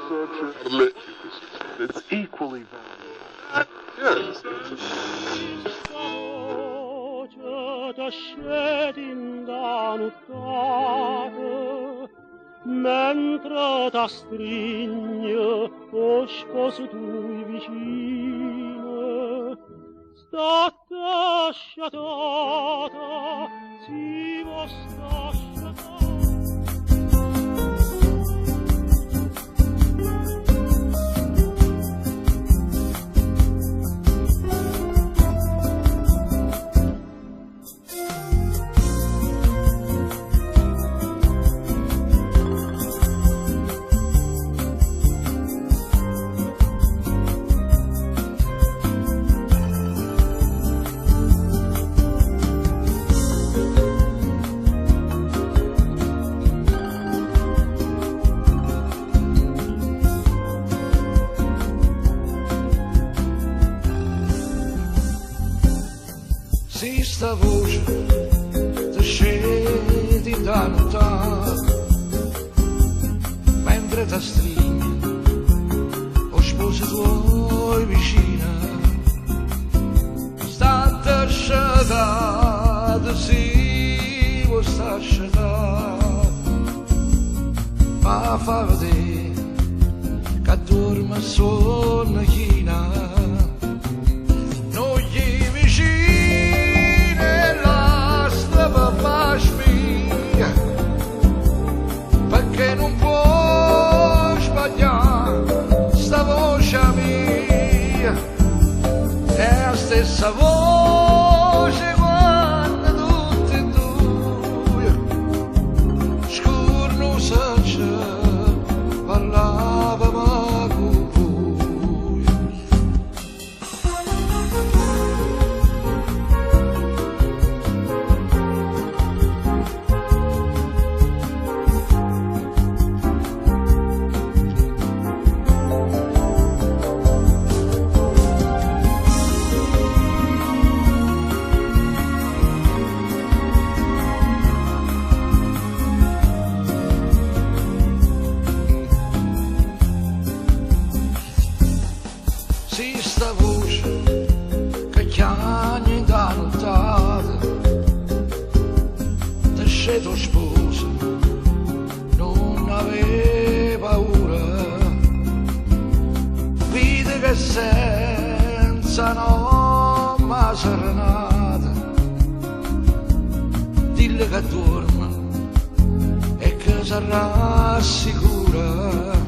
such a that's equally valuable. Yes. Mentre t'astrigne o sposo tui vicino, stata sciatata, si vostra sciatata. Si sta voce ti scende da nottata, mentre ti stringe o sposi tuoi vicina, sta sciatata, sì, o sta sciatata, ma fa vedere che dorme sonna china. Perché non può sbagliare sta voce mia, è la stessa voce quando tutti e due scurno senza parlava ma con voi. Si sta voce che chiami da nottata, te sceto sposa, non aveva paura, vide che senza nome serenata, dille che dorme e che sarà sicura.